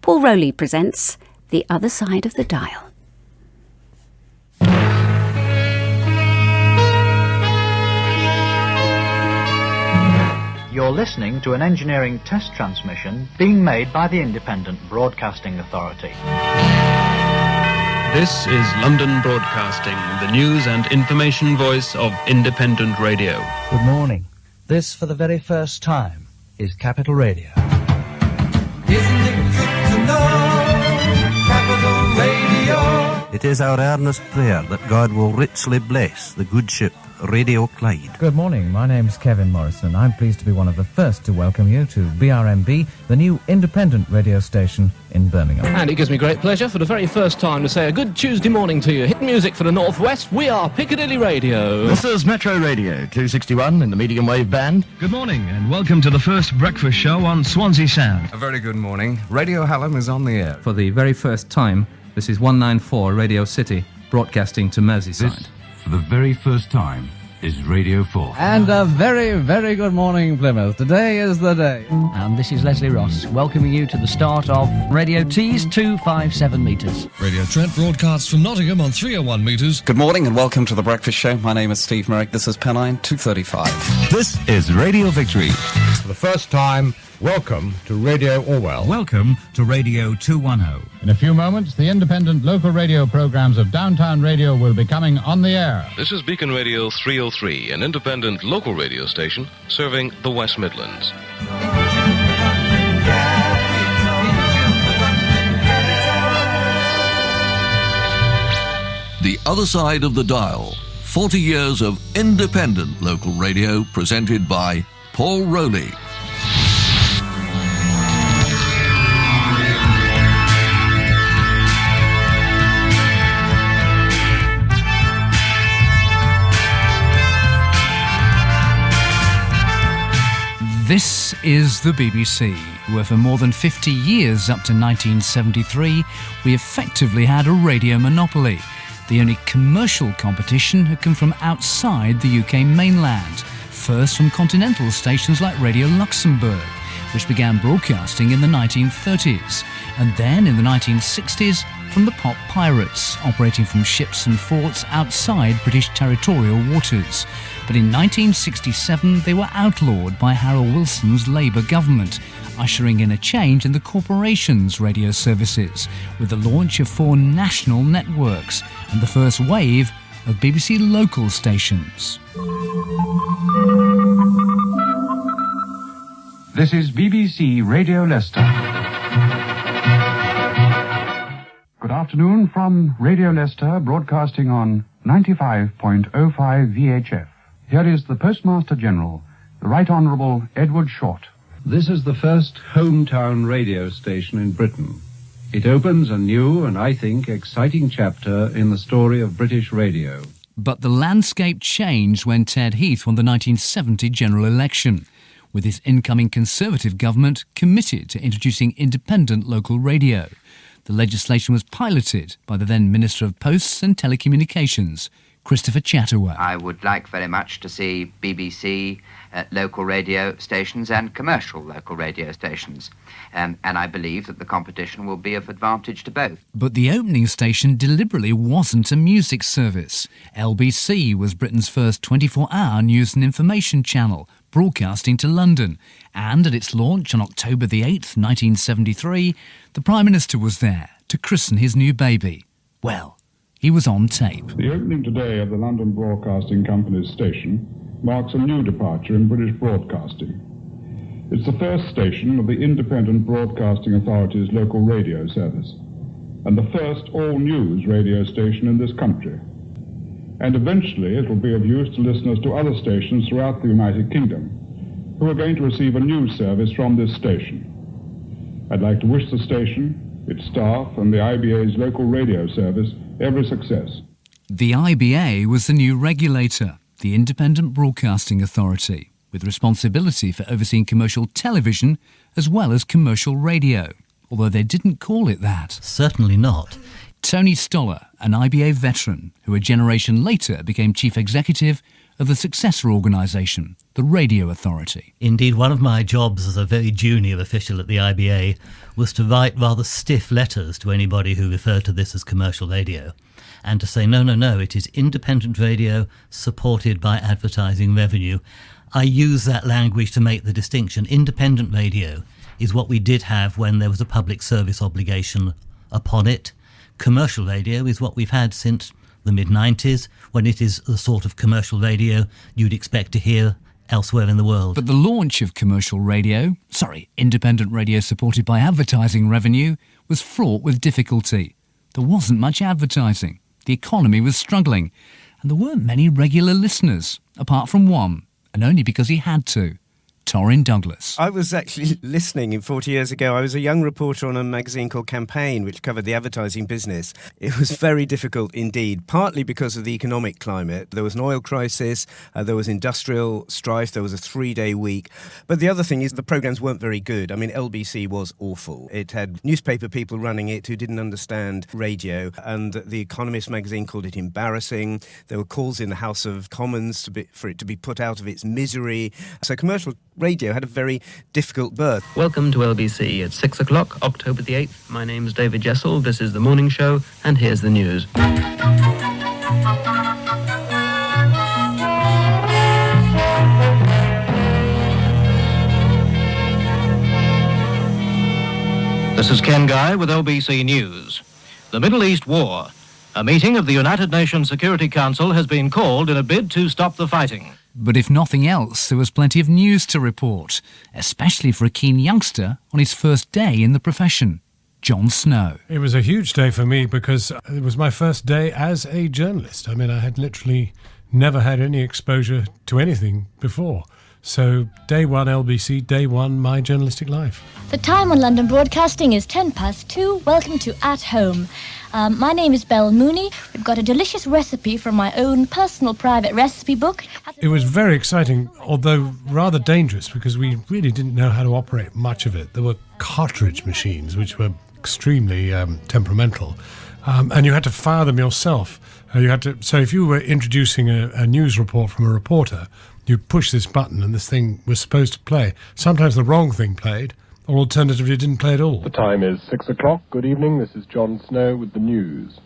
Paul Rowley presents The Other Side of the Dial. You're listening to an engineering test transmission being made by the Independent Broadcasting Authority. This is London Broadcasting, the news and information voice of independent radio. Good morning. This, for the very first time, is Capital Radio. Isn't it good to know Capital Radio? It is our earnest prayer that God will richly bless the good ship Radio Clyde. Good morning, my name's Kevin Morrison. I'm pleased to be one of the first to welcome you to BRMB, the new independent radio station in Birmingham. And it gives me great pleasure for the very first time to say a good Tuesday morning to you. Hit music for the Northwest, we are Piccadilly Radio. This is Metro Radio, 261 in the medium wave band. Good morning and welcome to the first breakfast show on Swansea Sound. A very good morning. Radio Hallam is on the air. For the very first time, this is 194 Radio City, broadcasting to Merseyside. This, for the very first time, is Radio 4. And a very, very good morning, Plymouth. Today is the day. And this is Leslie Ross, welcoming you to the start of Radio T's 257 metres. Radio Trent broadcasts from Nottingham on 301 metres. Good morning and welcome to the Breakfast Show. My name is Steve Merrick. This is Pennine 235. This is Radio Victory. For the first time, welcome to Radio Orwell. Welcome to Radio 210. In a few moments, the independent local radio programmes of Downtown Radio will be coming on the air. This is Beacon Radio 303, an independent local radio station serving the West Midlands. The Other Side of the Dial. 40 years of independent local radio presented by Paul Rowley. This is the BBC, where for more than 50 years, up to 1973, we effectively had a radio monopoly. The only commercial competition had come from outside the UK mainland, first from continental stations like Radio Luxembourg, which began broadcasting in the 1930s, and then in the 1960s from the Pop Pirates, operating from ships and forts outside British territorial waters. But in 1967 they were outlawed by Harold Wilson's Labour government, ushering in a change in the corporation's radio services, with the launch of 4 national networks and the first wave of BBC local stations. This is BBC Radio Leicester. Good afternoon from Radio Leicester, broadcasting on 95.05 VHF. Here is the Postmaster General, the Right Honourable Edward Short. This is the first hometown radio station in Britain. It opens a new and, I think, exciting chapter in the story of British radio. But the landscape changed when Ted Heath won the 1970 general election, with his incoming Conservative government committed to introducing independent local radio. The legislation was piloted by the then Minister of Posts and Telecommunications, Christopher Chatterwell. I would like very much to see BBC local radio stations and commercial local radio stations. And I believe that the competition will be of advantage to both. But the opening station deliberately wasn't a music service. LBC was Britain's first 24-hour news and information channel, broadcasting to London. And at its launch on October the 8th, 1973, the Prime Minister was there to christen his new baby. Well, he was on tape. The opening today of the London Broadcasting Company's station marks a new departure in British broadcasting. It's the first station of the Independent Broadcasting Authority's local radio service, and the first all-news radio station in this country. And eventually it will be of use to listeners to other stations throughout the United Kingdom, who are going to receive a news service from this station. I'd like to wish the station, its staff, and the IBA's local radio service every success. The IBA was the new regulator, the Independent Broadcasting Authority, with responsibility for overseeing commercial television as well as commercial radio, although they didn't call it that. Certainly not. Tony Stoller, an IBA veteran, who a generation later became chief executive of the successor organisation, the Radio Authority. Indeed, one of my jobs as a very junior official at the IBA was to write rather stiff letters to anybody who referred to this as commercial radio, and to say, no, it is independent radio supported by advertising revenue. I use that language to make the distinction. Independent radio is what we did have when there was a public service obligation upon it. Commercial radio is what we've had since the mid-90s, when it is the sort of commercial radio you'd expect to hear elsewhere in the world. But the launch of independent radio supported by advertising revenue was fraught with difficulty. There wasn't much advertising, the economy was struggling, and there weren't many regular listeners, apart from one, and only because he had to. Torrin Douglas. I was actually listening 40 years ago. I was a young reporter on a magazine called Campaign, which covered the advertising business. It was very difficult indeed, partly because of the economic climate. There was an oil crisis, there was industrial strife, there was a 3-day week. But the other thing is the programmes weren't very good. I mean, LBC was awful. It had newspaper people running it who didn't understand radio, and The Economist magazine called it embarrassing. There were calls in the House of Commons for it to be put out of its misery. So commercial radio had a very difficult birth. Welcome to LBC. It's 6 o'clock, October the 8th. My name's David Jessel. This is The Morning Show, and here's the news. This is Ken Guy with LBC News. The Middle East War. A meeting of the United Nations Security Council has been called in a bid to stop the fighting. But if nothing else, there was plenty of news to report, especially for a keen youngster on his first day in the profession. John Snow. It was a huge day for me because it was my first day as a journalist. I mean, I had literally never had any exposure to anything before. So day one LBC, day one my journalistic life. The time on London Broadcasting is 2:10. Welcome to At Home. My name is Belle Mooney. We've got a delicious recipe from my own personal private recipe book. It was very exciting, although rather dangerous, because we really didn't know how to operate much of it. There were cartridge machines, which were extremely temperamental, and you had to fire them yourself. So if you were introducing a news report from a reporter, you'd push this button and this thing was supposed to play. Sometimes the wrong thing played, or alternatively it didn't play at all. The time is 6 o'clock. Good evening, this is John Snow with the news.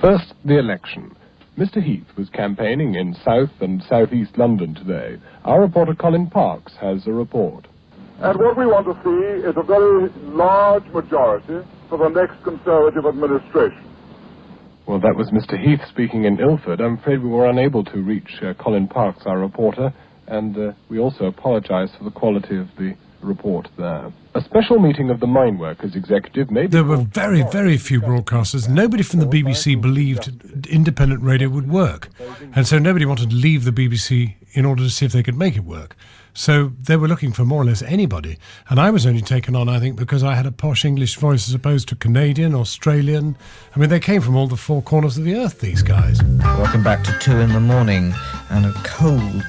First, the election. Mr. Heath was campaigning in South and South East London today. Our reporter Colin Parks has a report. And what we want to see is a very large majority for the next Conservative administration. Well, that was Mr. Heath speaking in Ilford. I'm afraid we were unable to reach Colin Parks, our reporter, and we also apologise for the quality of the report there. A special meeting of the Mine Workers Executive made... There were very, very few broadcasters. Nobody from the BBC believed independent radio would work, and so nobody wanted to leave the BBC in order to see if they could make it work. So they were looking for more or less anybody, and I was only taken on, I think, because I had a posh English voice as opposed to Canadian, Australian. I mean, they came from all the four corners of the earth, these guys. Welcome back to 2 in the morning, and a cold,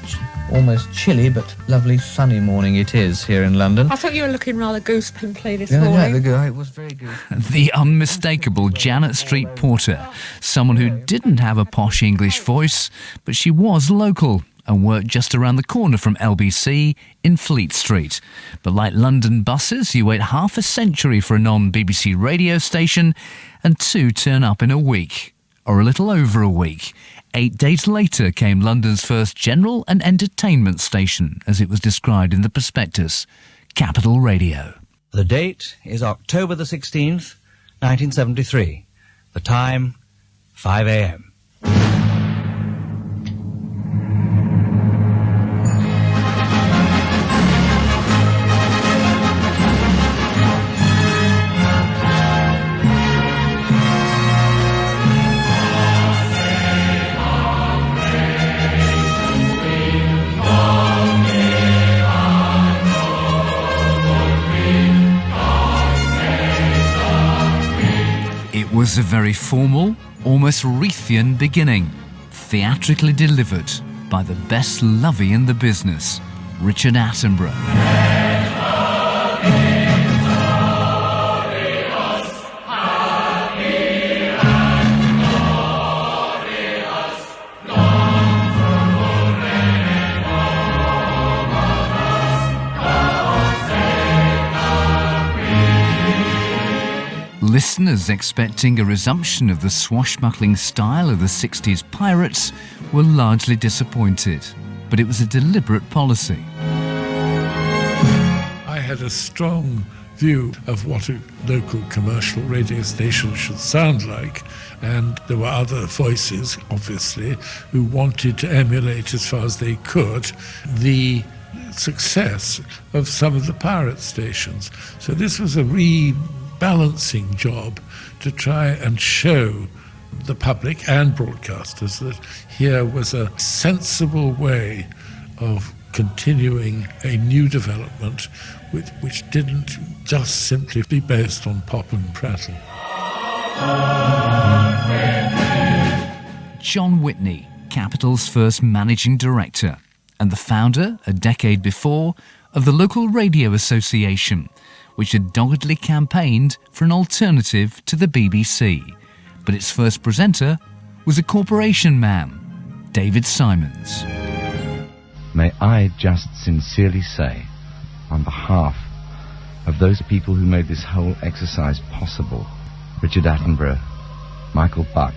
almost chilly, but lovely sunny morning it is here in London. I thought you were looking rather goose pimply this morning. Yeah, it was very good. The unmistakable Janet Street Porter, someone who didn't have a posh English voice, but she was local and worked just around the corner from LBC in Fleet Street. But like London buses, you wait half a century for a non-BBC radio station, and 2 turn up in a week, or a little over a week. 8 days later came London's first general and entertainment station, as it was described in the prospectus, Capital Radio. The date is October the 16th, 1973. The time, 5 a.m. It was a very formal, almost Reithian beginning, theatrically delivered by the best lovey in the business, Richard Attenborough. Listeners expecting a resumption of the swashbuckling style of the 60s pirates were largely disappointed, but it was a deliberate policy. I had a strong view of what a local commercial radio station should sound like, and there were other voices, obviously, who wanted to emulate as far as they could the success of some of the pirate stations. So this was a rebalancing job to try and show the public and broadcasters that here was a sensible way of continuing a new development which didn't just simply be based on pop and prattle. John Whitney, Capital's first managing director, and the founder, a decade before, of the local radio association, which had doggedly campaigned for an alternative to the BBC. But its first presenter was a corporation man, David Simons. May I just sincerely say, on behalf of those people who made this whole exercise possible, Richard Attenborough, Michael Buck,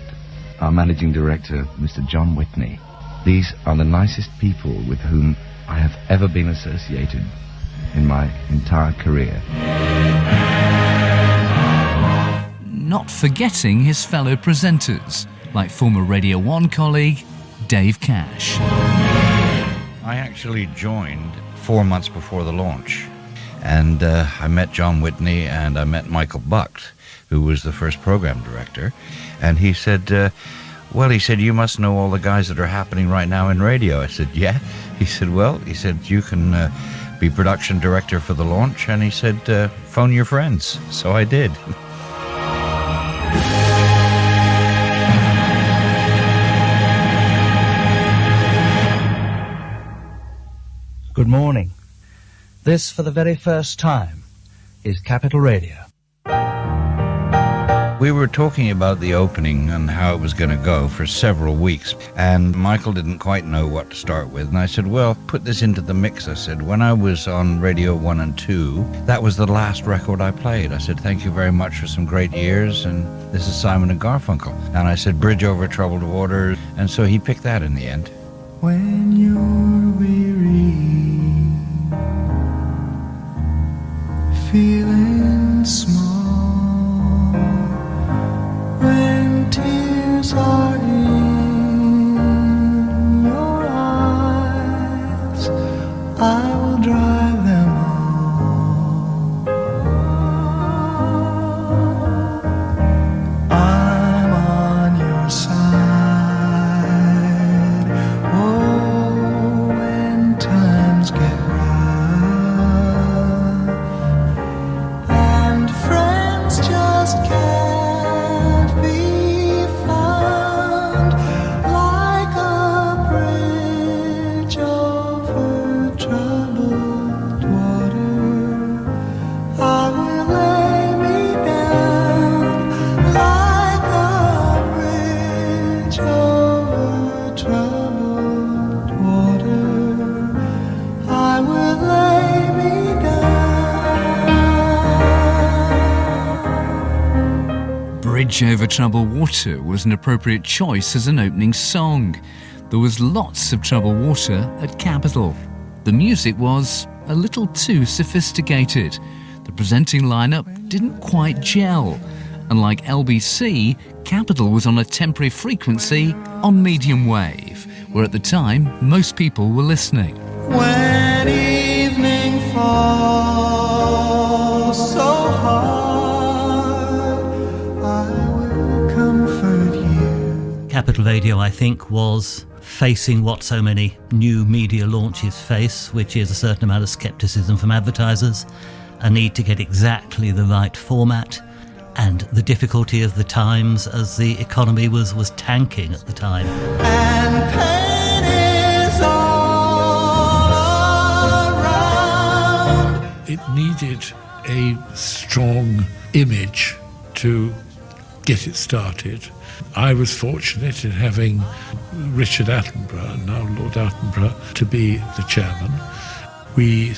our managing director, Mr. John Whitney, these are the nicest people with whom I have ever been associated in my entire career. Not forgetting his fellow presenters, like former Radio 1 colleague Dave Cash. I actually joined 4 months before the launch, and I met John Whitney and I met Michael Buck, who was the first program director, and he said, you must know all the guys that are happening right now in radio. I said, yeah. He said, you can be production director for the launch, and he said, phone your friends. So I did. Good morning. This, for the very first time, is Capital Radio. We were talking about the opening and how it was going to go for several weeks, and Michael didn't quite know what to start with, and I said, put this into the mix. I said, when I was on Radio 1 and 2, that was the last record I played. I said, thank you very much for some great years, and this is Simon and Garfunkel. And I said, Bridge Over Troubled Water, and so he picked that in the end. When you're weary, feeling small, when tears are in your eyes, I will dry them all. I'm on your side. Oh, when times get rough and friends just can't be found, like a bridge over troubled water, I will lay me down. Like a bridge over troubled water, I will lay me down. Bridge Over Troubled Water was an appropriate choice as an opening song. There was lots of troubled water at Capital. The music was a little too sophisticated. The presenting lineup didn't quite gel. Unlike LBC, Capital was on a temporary frequency on medium wave, where at the time most people were listening. When evening falls so hard, I will comfort you. Capital Radio, I think, was facing what so many new media launches face, which is a certain amount of scepticism from advertisers, a need to get exactly the right format, and the difficulty of the times as the economy was tanking at the time. And pain is all around. It needed a strong image to get it started. I was fortunate in having Richard Attenborough, now Lord Attenborough, to be the chairman. We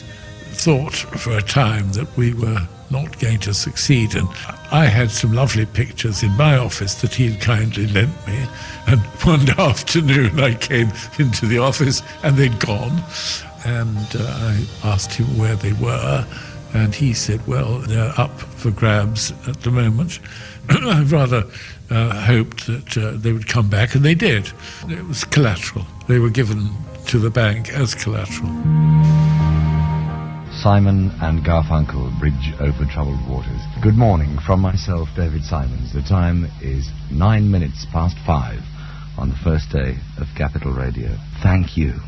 thought for a time that we were not going to succeed, and I had some lovely pictures in my office that he'd kindly lent me, and one afternoon I came into the office and they'd gone, and I asked him where they were, and he said, well, they're up for grabs at the moment. I rather hoped that they would come back, and they did. It was collateral. They were given to the bank as collateral. Simon and Garfunkel, Bridge Over Troubled Waters. Good morning from myself, David Simons. The time is 5:09 on the first day of Capital Radio. Thank you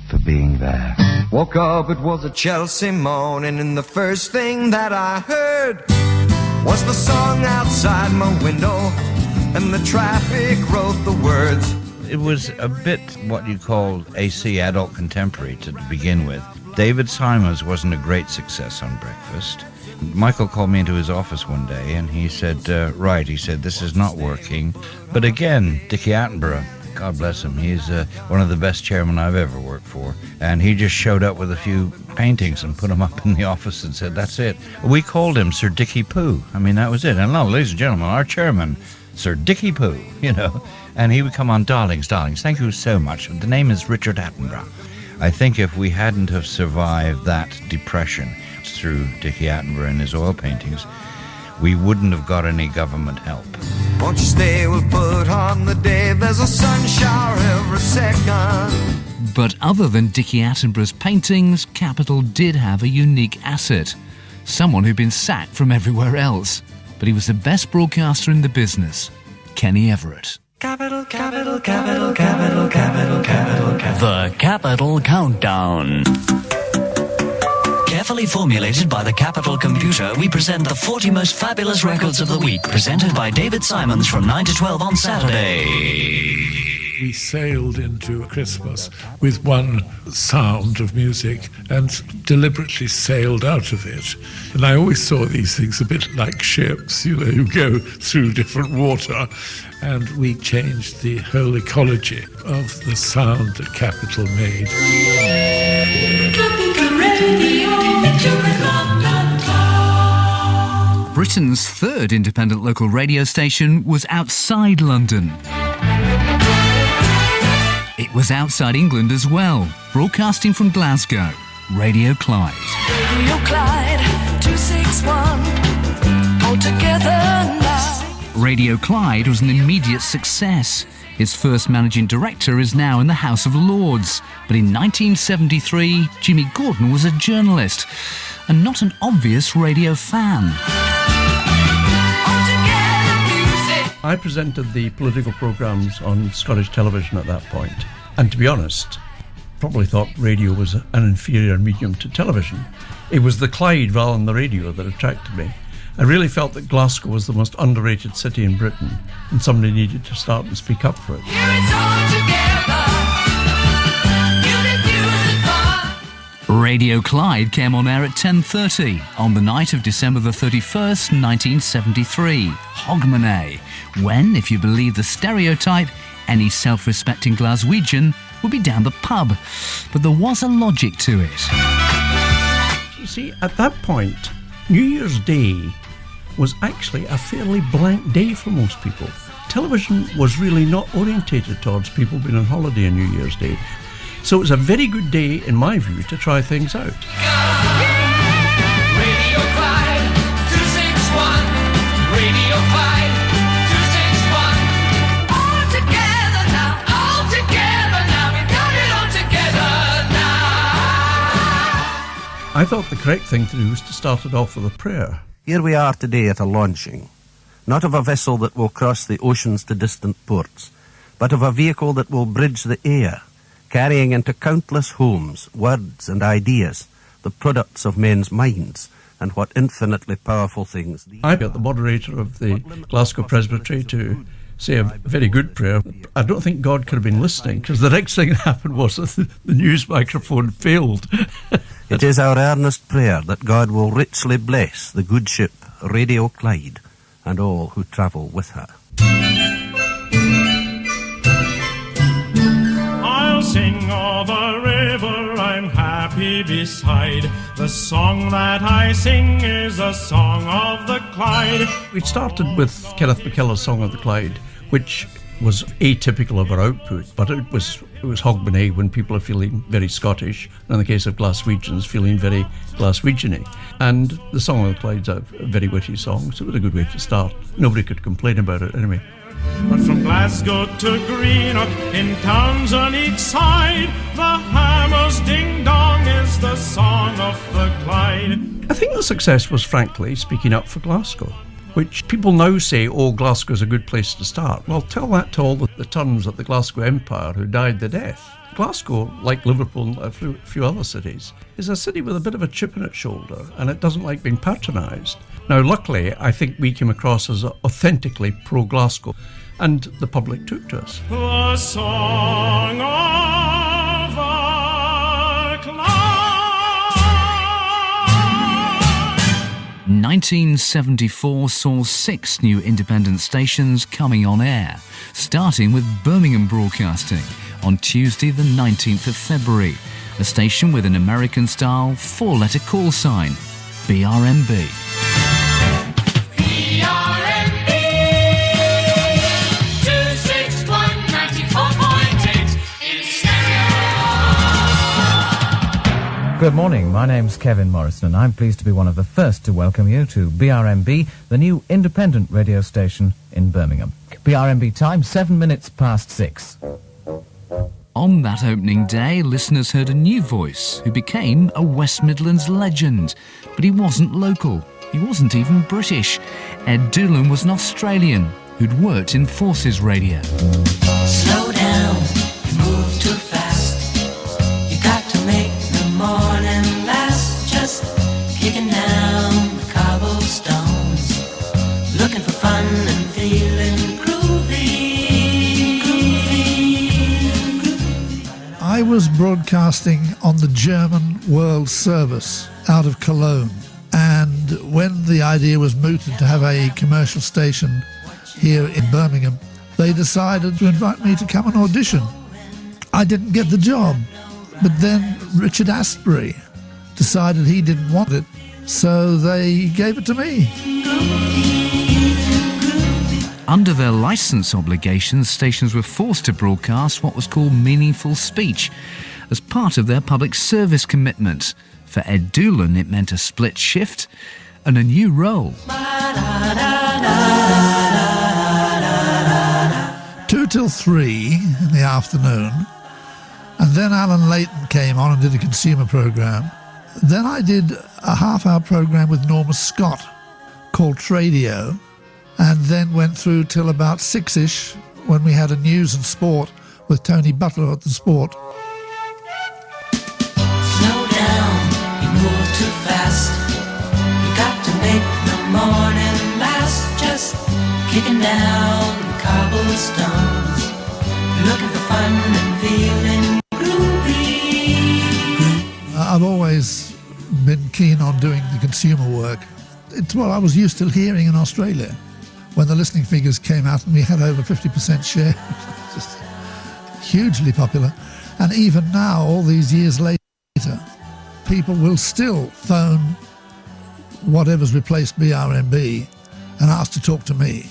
for being there. Woke up, it was a Chelsea morning, and the first thing that I heard was the song outside my window, and the traffic wrote the words. It was a bit what you call AC, adult contemporary, to begin with. David Simons wasn't a great success on breakfast. Michael called me into his office one day and he said, he said, this is not working. But again, Dickie Attenborough, God bless him, he's one of the best chairmen I've ever worked for. And he just showed up with a few paintings and put them up in the office and said, that's it. We called him Sir Dickie Pooh. I mean, that was it. And now, ladies and gentlemen, our chairman, Sir Dickie Pooh, and he would come on, darlings, thank you so much. The name is Richard Attenborough. I think if we hadn't have survived that depression through Dickie Attenborough and his oil paintings, we wouldn't have got any government help. Won't you stay, we'll put on the day, there's a sun shower every second. But other than Dickie Attenborough's paintings, Capital did have a unique asset. Someone who'd been sacked from everywhere else. But he was the best broadcaster in the business, Kenny Everett. Capital, capital, capital, capital, capital, capital, capital. The Capital Countdown. Carefully formulated by the Capital computer, we present the 40 most fabulous records of the week, presented by David Simons from 9 to 12 on Saturday. We sailed into Christmas with one sound of music and deliberately sailed out of it. And I always saw these things a bit like ships, you go through different water. And we changed the whole ecology of the sound that Capital made. Britain's third independent local radio station was outside London. It was outside England as well, broadcasting from Glasgow, Radio Clyde. Radio Clyde, 261, all together now. Radio Clyde was an immediate success. Its first managing director is now in the House of Lords. But in 1973, Jimmy Gordon was a journalist and not an obvious radio fan. I presented the political programmes on Scottish television at that point. And to be honest, probably thought radio was an inferior medium to television. It was the Clyde rather than the radio that attracted me. I really felt that Glasgow was the most underrated city in Britain, and somebody needed to start and speak up for it. Radio Clyde came on air at 10:30 on the night of December the 31st, 1973, Hogmanay, when, if you believe the stereotype, any self-respecting Glaswegian would be down the pub. But there was a logic to it. You see, at that point, New Year's Day was actually a fairly blank day for most people. Television was really not orientated towards people being on holiday on New Year's Day. So it was a very good day, in my view, to try things out. Radio Clyde, 261, Radio Clyde, 261. All together now, we've got it all together now. I thought the correct thing to do was to start it off with a prayer. Here we are today at a launching, not of a vessel that will cross the oceans to distant ports, but of a vehicle that will bridge the air, carrying into countless homes words and ideas, the products of men's minds, and what infinitely powerful things. I got the moderator of the Glasgow Presbytery to say a very good prayer. I don't think God could have been listening, because the next thing that happened was that the news microphone failed. It is our earnest prayer that God will richly bless the good ship Radio Clyde and all who travel with her. I'll sing of a river I'm happy beside. The song that I sing is a song of the Clyde. We started with Kenneth McKellar's Song of the Clyde, which was atypical of our output, but it was Hogmanay when people are feeling very Scottish, and in the case of Glaswegians, feeling very Glaswegian-y. And the Song of the Clyde's a very witty song, so it was a good way to start. Nobody could complain about it anyway. But from Glasgow to Greenock, in towns on each side, the hammer's ding-dong is the Song of the Clyde. I think the success was, frankly, speaking up for Glasgow, which people now say, oh, Glasgow's a good place to start. Well, tell that to all the tons at the Glasgow Empire who died the death. Glasgow, like Liverpool and a few other cities, is a city with a bit of a chip in its shoulder, and it doesn't like being patronised. Now, luckily, I think we came across as authentically pro-Glasgow, and the public took to us. The Song of the Clyde. 1974 saw 6 new independent stations coming on air, starting with Birmingham Broadcasting on Tuesday the 19th of February, a station with an American-style 4-letter call sign, BRMB. Good morning, my name's Kevin Morrison and I'm pleased to be one of the first to welcome you to BRMB, the new independent radio station in Birmingham. BRMB time, 7 minutes past 6. On that opening day, listeners heard a new voice who became a West Midlands legend. But he wasn't local, he wasn't even British. Ed Doolan was an Australian who'd worked in Forces Radio. Slow down, you move too fast. You got to make the morning last. Just kicking down the cobblestones, looking for fun and feeling groovy. I was broadcasting on the German World Service out of Cologne, and when the idea was mooted to have a commercial station here in Birmingham, they decided to invite me to come and audition. I didn't get the job, but then Richard Astbury decided he didn't want it, so they gave it to me. Under their licence obligations, stations were forced to broadcast what was called meaningful speech as part of their public service commitment. For Ed Doolan, it meant a split shift and a new role. 2 till 3 in the afternoon, and then Alan Leighton came on and did a consumer programme. Then I did a half-hour programme with Norma Scott called Tradio, and then went through till about 6ish when we had a news and sport with Tony Butler at the sport. Slow down, you move too fast. You got to make the morning last. Just kicking down the cobblestones, looking for fun and feeling groovy. I've always been keen on doing the consumer work. It's what I was used to hearing in Australia when the listening figures came out and we had over 50% share. Just hugely popular. And even now, all these years later, people will still phone whatever's replaced BRMB and ask to talk to me.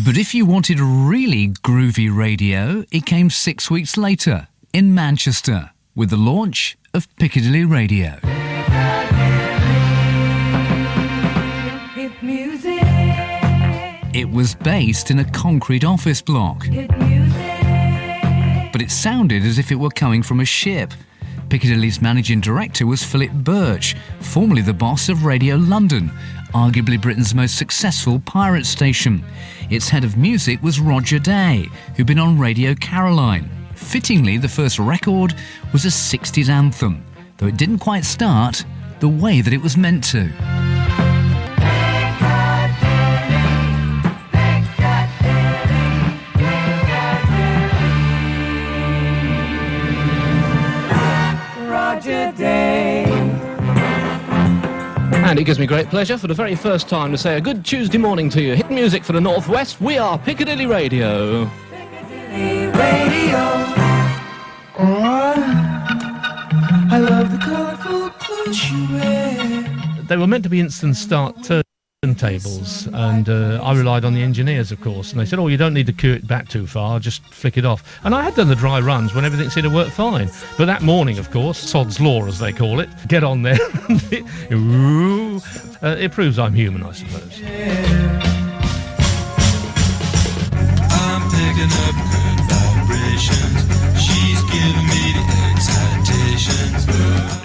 But if you wanted really groovy radio, it came 6 weeks later in Manchester with the launch of Piccadilly Radio. It was based in a concrete office block, but it sounded as if it were coming from a ship. Piccadilly's managing director was Philip Birch, formerly the boss of Radio London, arguably Britain's most successful pirate station. Its head of music was Roger Day, who'd been on Radio Caroline. Fittingly, the first record was a 60s anthem, though it didn't quite start the way that it was meant to. Roger Day. And it gives me great pleasure for the very first time to say a good Tuesday morning to you. Hit music for the Northwest. We are Piccadilly Radio. Piccadilly Radio. Oh, I love the colorful clues. They were meant to be instant start turntables, and I relied on the engineers, of course, and they said, oh, you don't need to cue it back too far, just flick it off. And I had done the dry runs when everything seemed to work fine. But that morning, of course, sod's law, as they call it, get on there, and it proves I'm human, I suppose. I'm picking up good vibrations. She's giving me the excitations.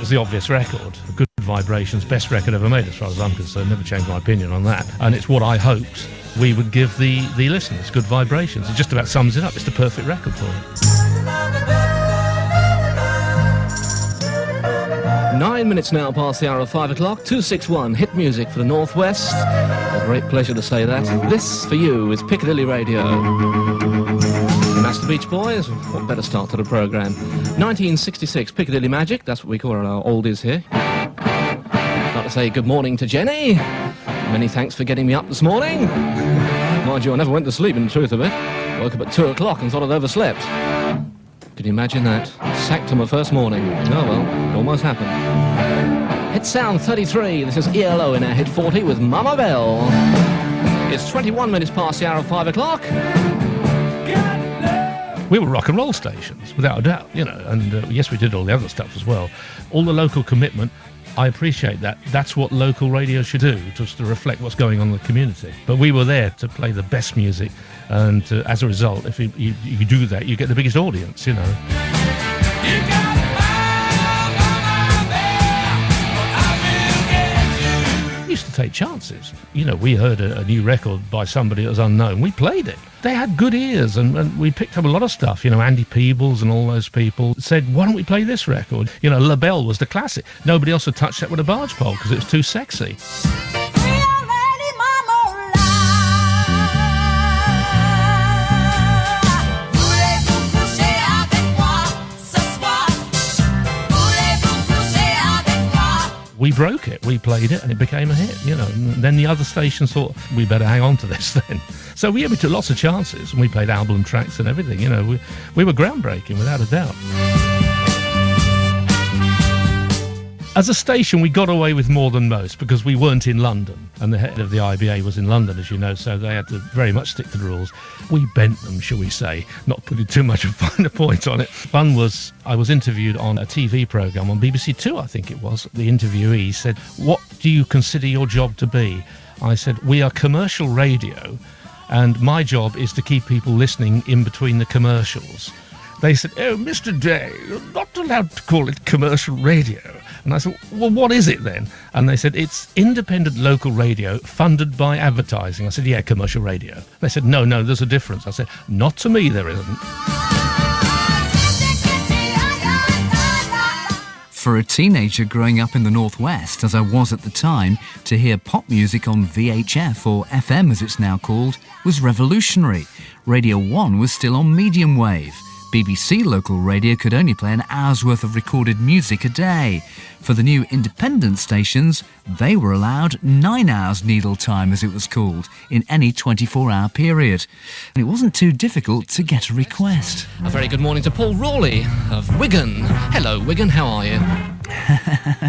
It's the obvious record. Good Vibrations, best record ever made as far as I'm concerned. Never changed my opinion on that. And it's what I hoped we would give the listeners. Good Vibrations. It just about sums it up. It's the perfect record for it. 9 minutes now past the hour of 5 o'clock. 261 hit music for the Northwest. A great pleasure to say that. This, for you, is Piccadilly Radio. And that's the Beach Boys. What better start to the programme? 1966 Piccadilly Magic. That's what we call our oldies here. I'd like to say good morning to Jenny. Many thanks for getting me up this morning. Mind you, I never went to sleep, in the truth of it. Woke up at 2 o'clock and thought I'd overslept. Can you imagine that? Sacked on my first morning. Oh well, it almost happened. Hit Sound 33. This is ELO in our Hit 40 with Mama Bell. It's 21 minutes past the hour of 5 o'clock. We were rock and roll stations, without a doubt, you know, and yes, we did all the other stuff as well. All the local commitment, I appreciate that. That's what local radio should do, just to reflect what's going on in the community. But we were there to play the best music, and as a result, if you do that, you get the biggest audience, you know. We used to take chances. You know, we heard a new record by somebody that was unknown. We played it. They had good ears, and we picked up a lot of stuff. You know, Andy Peebles and all those people said, why don't we play this record? You know, La Belle was the classic. Nobody else had touched that with a barge pole because it was too sexy. We broke it, we played it, and it became a hit, you know. And then the other stations thought, we better hang on to this then. So we took lots of chances, and we played album tracks and everything, you know. We were groundbreaking, without a doubt. As a station, we got away with more than most because we weren't in London, and the head of the IBA was in London, as you know, so they had to very much stick to the rules. We bent them, shall we say, not putting too much of a finer point on it. Fun was, I was interviewed on a TV programme on BBC Two, I think it was. The interviewee said, what do you consider your job to be? I said, we are commercial radio, and my job is to keep people listening in between the commercials. They said, oh, Mr. Day, you're not allowed to call it commercial radio. And I said, well, what is it then? And they said, it's independent local radio funded by advertising. I said, yeah, commercial radio. They said, no, there's a difference. I said, not to me, there isn't. For a teenager growing up in the Northwest, as I was at the time, to hear pop music on VHF, or FM as it's now called, was revolutionary. Radio 1 was still on medium wave. BBC local radio could only play an hour's worth of recorded music a day. For the new independent stations, they were allowed 9 hours needle time, as it was called, in any 24-hour period. And it wasn't too difficult to get a request. A very good morning to Paul Rowley of Wigan. Hello, Wigan, how are you?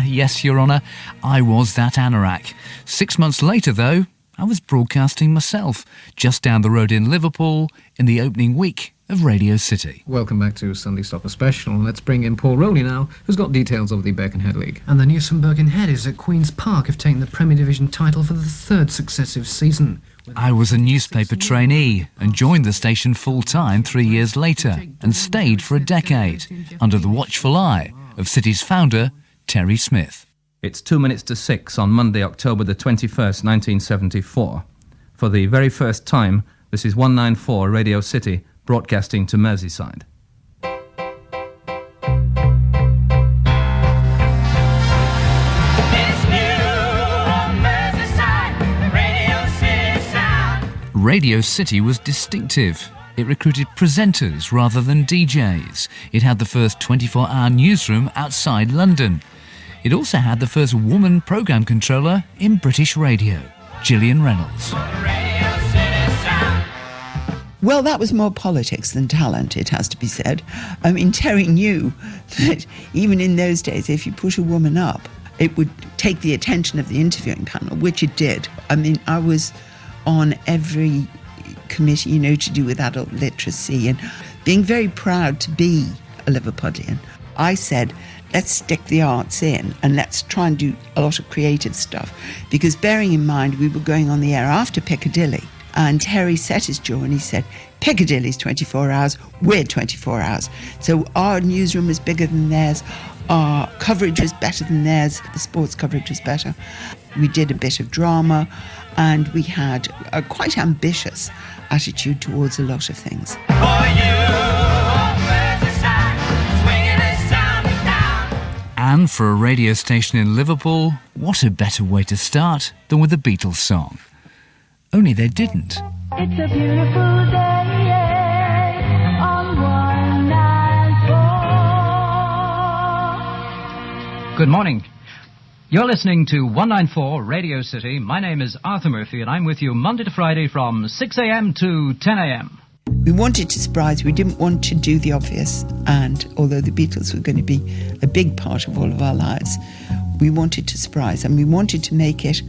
Yes, Your Honour, I was that anorak. 6 months later, though, I was broadcasting myself, just down the road in Liverpool, in the opening week of Radio City. Welcome back to Sunday Stopper Special. Let's bring in Paul Rowley now, who's got details of the Birkenhead League. And the news from Birkenhead is that Queen's Park have taken the Premier Division title for the third successive season. I was a newspaper trainee and joined the station full-time 3 years later and stayed for a decade, under the watchful eye of City's founder, Terry Smith. It's 2 minutes to 6 on Monday, October the 21st, 1974. For the very first time, this is 194 Radio City, broadcasting to Merseyside. Radio City was distinctive. It recruited presenters rather than DJs. It had the first 24-hour newsroom outside London. It also had the first woman programme controller in British radio, Gillian Reynolds. Well, that was more politics than talent, it has to be said. I mean, Terry knew that even in those days, if you put a woman up it would take the attention of the interviewing panel, which it did. I mean, I was on every committee, you know, to do with adult literacy, and being very proud to be a Liverpudlian. I said, let's stick the arts in and let's try and do a lot of creative stuff, because bearing in mind we were going on the air after Piccadilly, and Terry set his jaw and he said, Piccadilly's 24 hours, we're 24 hours. So our newsroom was bigger than theirs, our coverage was better than theirs, the sports coverage was better. We did a bit of drama, and we had a quite ambitious attitude towards a lot of things. And for a radio station in Liverpool, what a better way to start than with a Beatles song. Only they didn't. It's a beautiful day on 194. Good morning. You're listening to 194 Radio City. My name is Arthur Murphy, and I'm with you Monday to Friday from 6 a.m. to 10 a.m. We wanted to surprise, we didn't want to do the obvious, and although the Beatles were going to be a big part of all of our lives, we wanted to surprise, and we wanted to make it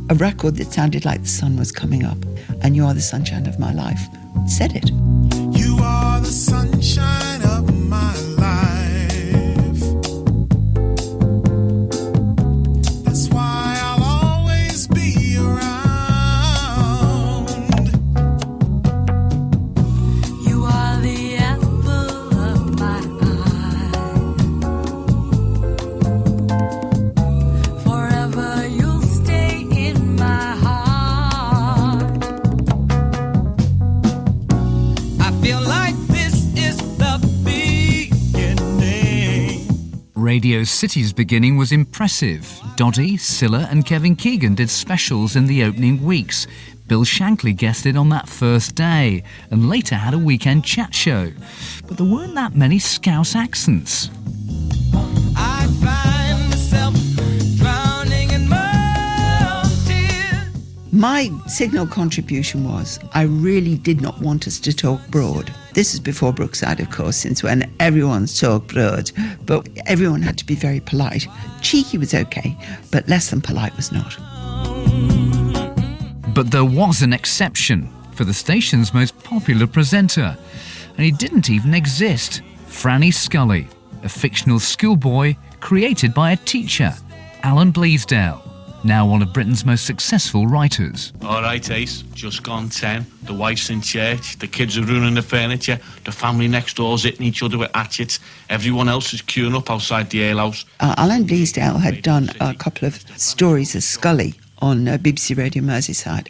a record that sounded like the sun was coming up. And you are the sunshine of my life. Said it. You are the sunshine of my life. That's why I'll always be around. You are the apple of my eye. Forever you'll stay in my heart. I feel like this is the beginning. Radio City's beginning was impressive. Doddy, Scylla and Kevin Keegan did specials in the opening weeks. Bill Shankly guested on that first day and later had a weekend chat show. But there weren't that many Scouse accents. I find myself drowning in mountains. My signal contribution was I really did not want us to talk broad. This is before Brookside, of course, since when everyone's talk broad, but everyone had to be very polite. Cheeky was okay, but less than polite was not. But there was an exception for the station's most popular presenter, and he didn't even exist. Franny Scully, a fictional schoolboy created by a teacher, Alan Bleasdale, now one of Britain's most successful writers. All right, Ace, just gone 10. The wife's in church, the kids are ruining the furniture, the family next door's hitting each other with hatchets, everyone else is queuing up outside the alehouse. Alan Bleasdale had done a couple of stories as Scully on BBC Radio Merseyside,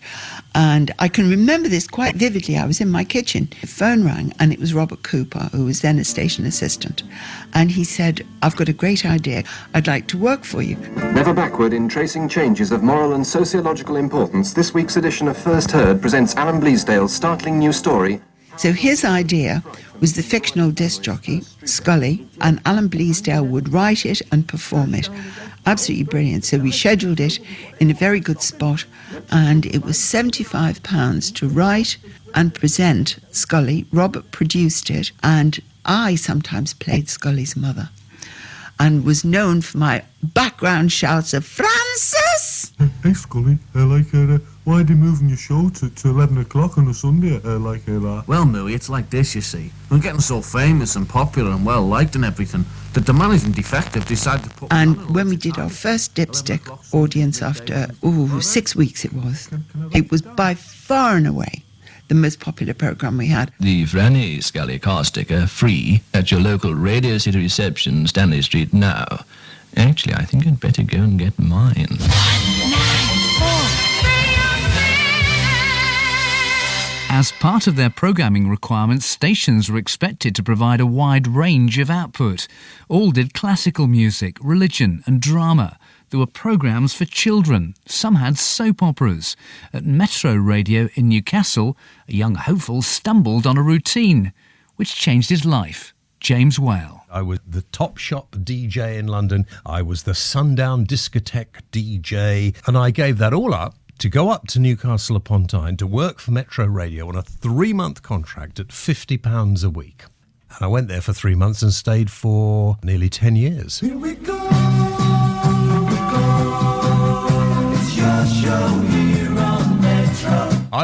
and I can remember this quite vividly. I was in my kitchen, the phone rang, and it was Robert Cooper, who was then a station assistant, and he said, I've got a great idea, I'd like to work for you. Never backward in tracing changes of moral and sociological importance, this week's edition of First Heard presents Alan Bleasdale's startling new story. So his idea was the fictional disc jockey, Scully, and Alan Bleasdale would write it and perform it. Absolutely brilliant. So we scheduled it in a very good spot, and it was £75 to write and present Scully. Robert produced it, and I sometimes played Scully's mother and was known for my background shouts of Francis! Hey Scully, why are they moving your show to 11 o'clock on a Sunday? Well, Mooey, it's like this, you see. I'm getting so famous and popular and well-liked and everything that the managing defective decided to put... And when we did our first Dipstick audience after, 6 weeks it was by far and away the most popular programme we had. The Franny Scully car sticker, free, at your local Radio City reception, Stanley Street now. Actually, I think I'd better go and get mine. As part of their programming requirements, stations were expected to provide a wide range of output. All did classical music, religion and drama. There were programmes for children. Some had soap operas. At Metro Radio in Newcastle, a young hopeful stumbled on a routine, which changed his life. James Whale. I was the Top Shop DJ in London. I was the Sundown Discotheque DJ. And I gave that all up to go up to Newcastle upon Tyne to work for Metro Radio on a 3-month contract at £50 a week. And I went there for 3 months and stayed for nearly 10 years. Here we go.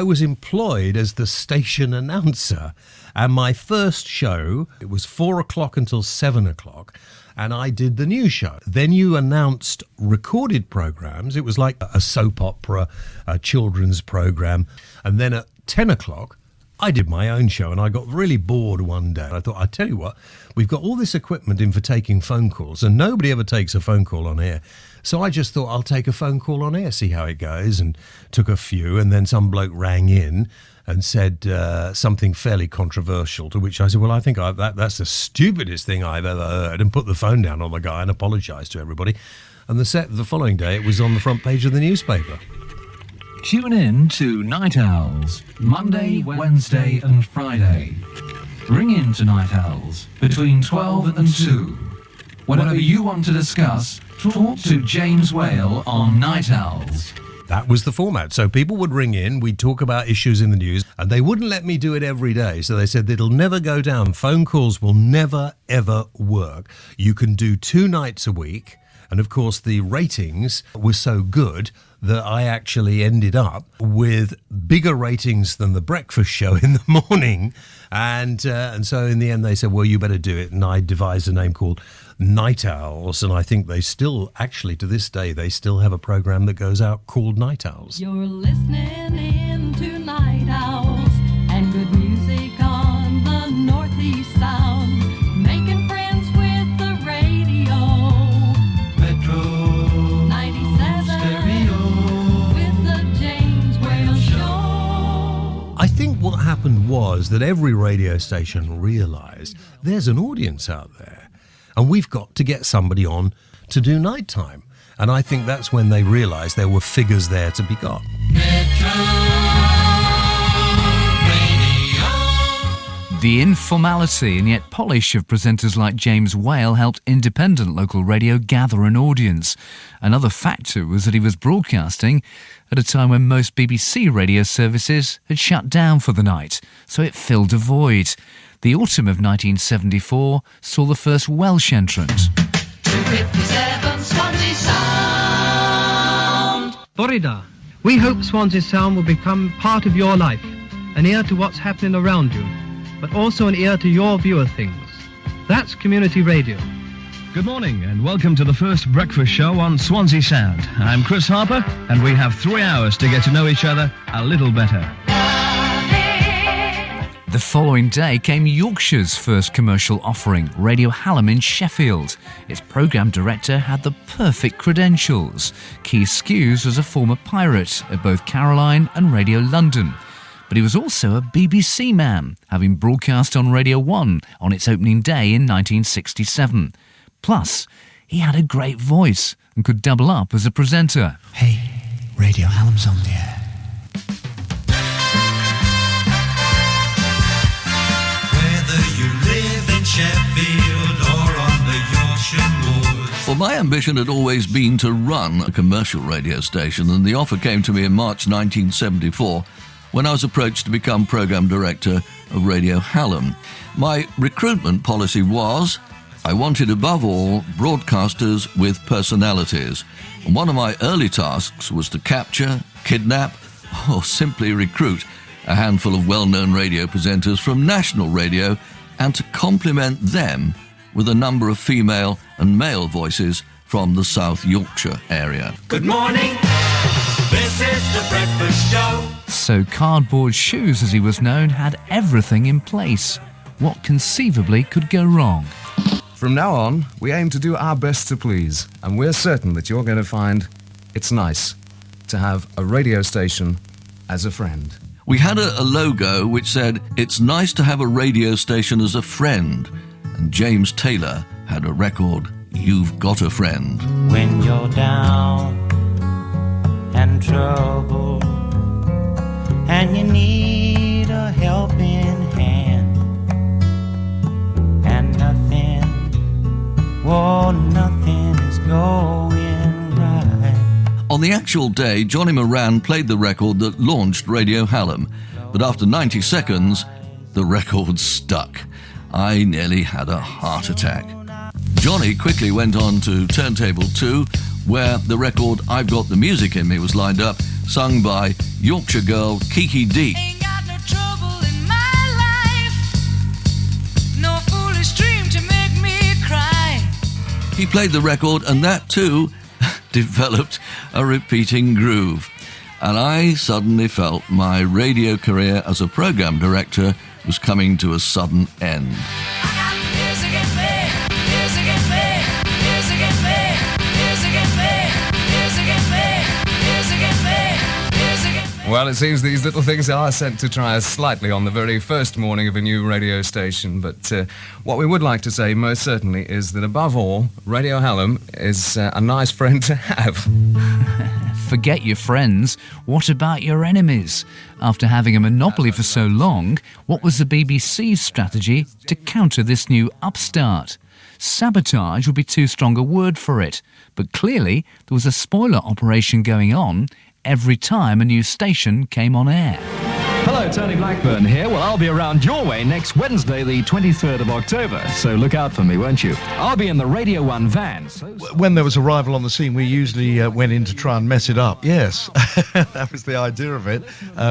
I was employed as the station announcer. And my first show, it was 4 o'clock until 7 o'clock, and I did the news show. Then you announced recorded programmes. It was like a soap opera, a children's programme. And then at 10 o'clock, I did my own show, and I got really bored one day. I thought, I tell you what, we've got all this equipment in for taking phone calls, and nobody ever takes a phone call on air. So I just thought, I'll take a phone call on air, see how it goes, and took a few, and then some bloke rang in and said something fairly controversial, to which I said, well, I think that's the stupidest thing I've ever heard, and put the phone down on the guy and apologised to everybody. And the following day, it was on the front page of the newspaper. Tune in to Night Owls, Monday, Wednesday and Friday. Ring in to Night Owls between 12 and 2. Whatever you want to discuss, talk to James Whale on Night Owls. That was the format. So people would ring in, we'd talk about issues in the news, and they wouldn't let me do it every day. So they said, it'll never go down. Phone calls will never, ever work. You can do 2 nights a week. And of course, the ratings were so good that I actually ended up with bigger ratings than the breakfast show in the morning. And so in the end, they said, well, you better do it. And I devised a name called Night Owls. And I think they still, actually to this day, they still have a program that goes out called Night Owls. You're listening in to Night Owls and good music on the Northeast Sound. Making friends with the radio. Metro 97 Stereo with the James Whale Show. I think what happened was that every radio station realised there's an audience out there. And we've got to get somebody on to do nighttime. And I think that's when they realised there were figures there to be got. The informality and yet polish of presenters like James Whale helped independent local radio gather an audience. Another factor was that he was broadcasting at a time when most BBC radio services had shut down for the night, so it filled a void. The autumn of 1974 saw the first Welsh entrant. 257 Swansea Sound. Borida, we hope Swansea Sound will become part of your life, an ear to what's happening around you, but also an ear to your view of things. That's community radio. Good morning and welcome to the first breakfast show on Swansea Sound. I'm Chris Harper and we have 3 hours to get to know each other a little better. The following day came Yorkshire's first commercial offering, Radio Hallam in Sheffield. Its programme director had the perfect credentials. Keith Skews was a former pirate at both Caroline and Radio London. But he was also a BBC man, having broadcast on Radio 1 on its opening day in 1967. Plus, he had a great voice and could double up as a presenter. Hey, Radio Hallam's on the air. Sheffield or on the Yorkshire moors. Well, my ambition had always been to run a commercial radio station, and the offer came to me in March 1974 when I was approached to become programme director of Radio Hallam. My recruitment policy was I wanted above all broadcasters with personalities, and one of my early tasks was to capture, kidnap or simply recruit a handful of well-known radio presenters from national radio and to complement them with a number of female and male voices from the South Yorkshire area. Good morning, this is the breakfast show. So Cardboard Shoes, as he was known, had everything in place. What conceivably could go wrong? From now on, we aim to do our best to please, and we're certain that you're going to find it's nice to have a radio station as a friend. We had a logo which said, "It's nice to have a radio station as a friend." And James Taylor had a record, "You've Got a Friend." When you're down and troubled and you need a helping hand and nothing is going right. On the actual day, Johnny Moran played the record that launched Radio Hallam, but after 90 seconds, the record stuck. I nearly had a heart attack. Johnny quickly went on to Turntable 2, where the record I've Got the Music in Me was lined up, sung by Yorkshire girl Kiki D. He played the record, and that too developed a repeating groove. And I suddenly felt my radio career as a program director was coming to a sudden end. Well, it seems these little things are sent to try us slightly on the very first morning of a new radio station, but what we would like to say most certainly is that above all, Radio Hallam is a nice friend to have. Forget your friends. What about your enemies? After having a monopoly for so long, what was the BBC's strategy to counter this new upstart? Sabotage would be too strong a word for it, but clearly there was a spoiler operation going on every time a new station came on air. Hello, Tony Blackburn here. Well, I'll be around your way next Wednesday, the 23rd of October, so look out for me, won't you? I'll be in the Radio 1 van. When there was a rival on the scene, we usually went in to try and mess it up. Yes, that was the idea of it.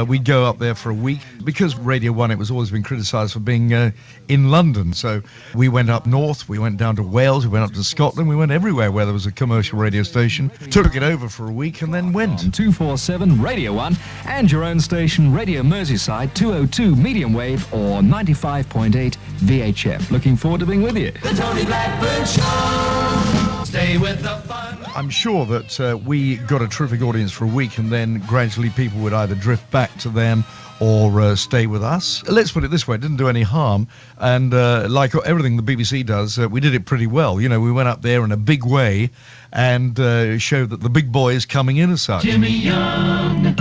We'd go up there for a week. Because Radio 1, it was always been criticised for being in London. So we went up north, we went down to Wales, we went up to Scotland, we went everywhere where there was a commercial radio station, took it over for a week and then went. On 247 Radio 1 and your own station, Radio Merseyside, 202 medium wave or 95.8 VHF. Looking forward to being with you. The Tony Blackburn Show. Stay with the fun. I'm sure that we got a terrific audience for a week and then gradually people would either drift back to them or stay with us. Let's put it this way, it didn't do any harm, and like everything the BBC does, we did it pretty well. You know, we went up there in a big way and showed that the big boy is coming in as such. Jimmy Young.